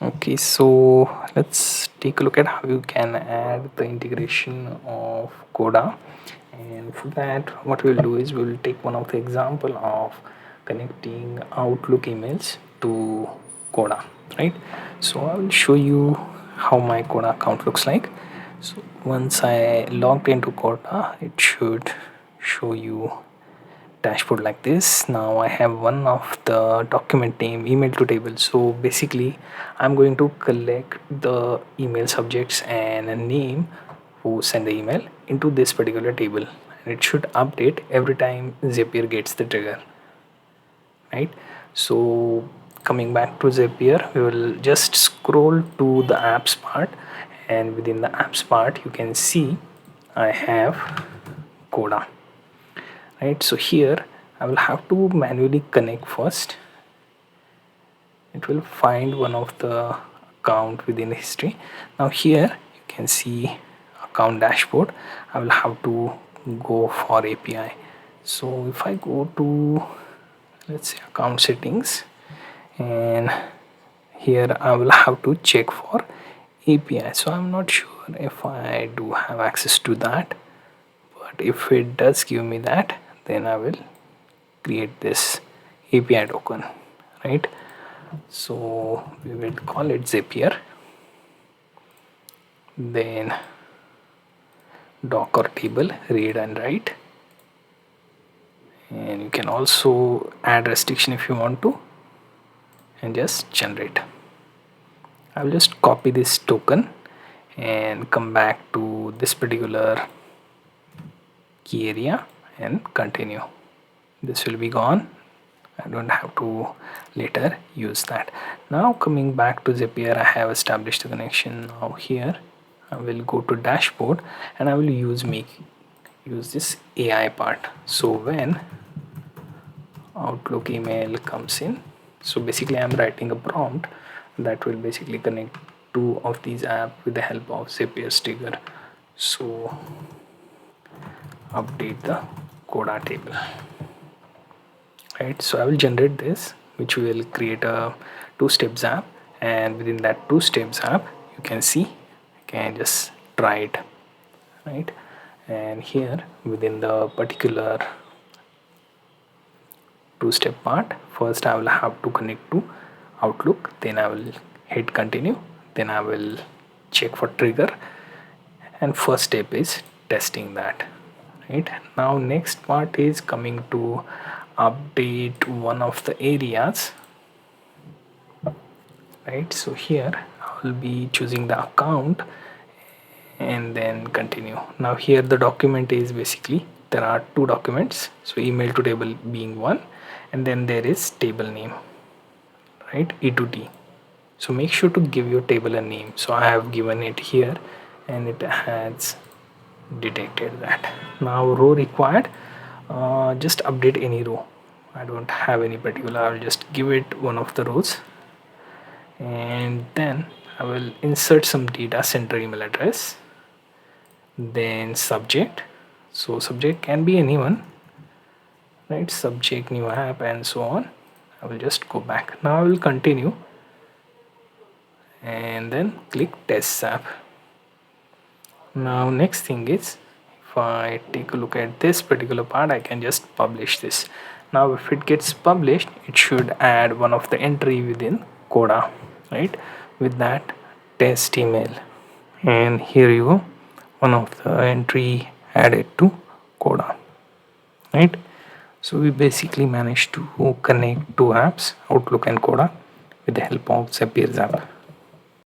Okay, so let's take a look at how you can add the integration of Coda. And for that, what we'll do is we'll take one of the example of connecting Outlook emails to Coda, right? So I will show you how my Coda account looks like. So once I logged into Coda, it should show you dashboard like this. Now I have one of the document name email to table. So basically I'm going to collect the email subjects and a name who send the email into this particular table, and it should update every time Zapier gets the trigger, right? So coming back to Zapier, we will just scroll to the apps part, and within the apps part you can see I have Coda, right? So here I will have to manually connect first. It will find one of the account within history. Now here you can see account dashboard. I will have to go for API. So if I go to, let's say, account settings, and here I will have to check for API. So I'm not sure if I do have access to that, but if it does give me that, then I will create this API token, right? So we will call it Zapier, then docker table read and write, and you can also add restriction if you want to, and just generate. I will just copy this token and come back to this particular key area and continue. This will be gone. I don't have to later use that. Now coming back to Zapier, I have established the connection. Now here I will go to dashboard and I will use this AI part. So when Outlook email comes in, so basically I'm writing a prompt that will basically connect two of these apps with the help of Zapier's trigger. So update the Coda table, right? So I will generate this, which will create a two-step app, and within that two-step app you can see I can just try it, right? And here within the particular two-step part, first I will have to connect to Outlook, then I will hit continue, then I will check for trigger, and first step is testing that, right? Now next part is coming to update one of the areas, right? So here I will be choosing the account and then continue. Now here the document is basically there are two documents, so email to table being one, and then there is table name, right? E to T. So make sure to give your table a name. So I have given it here and it has detected that. Now row required, just update any row. I don't have any particular, I'll just give it one of the rows, and then I will insert some data, center email address, then subject. So subject can be anyone, right? Subject, new app, and so on. I will just go back. Now I will continue and then click test app. Now next thing is, if I take a look at this particular part, I can just publish this. Now if it gets published, it should add one of the entry within Coda, right? With that test email, and here you go, one of the entry added to Coda, right? So we basically managed to connect two apps, Outlook and Coda, with the help of Zapier's app.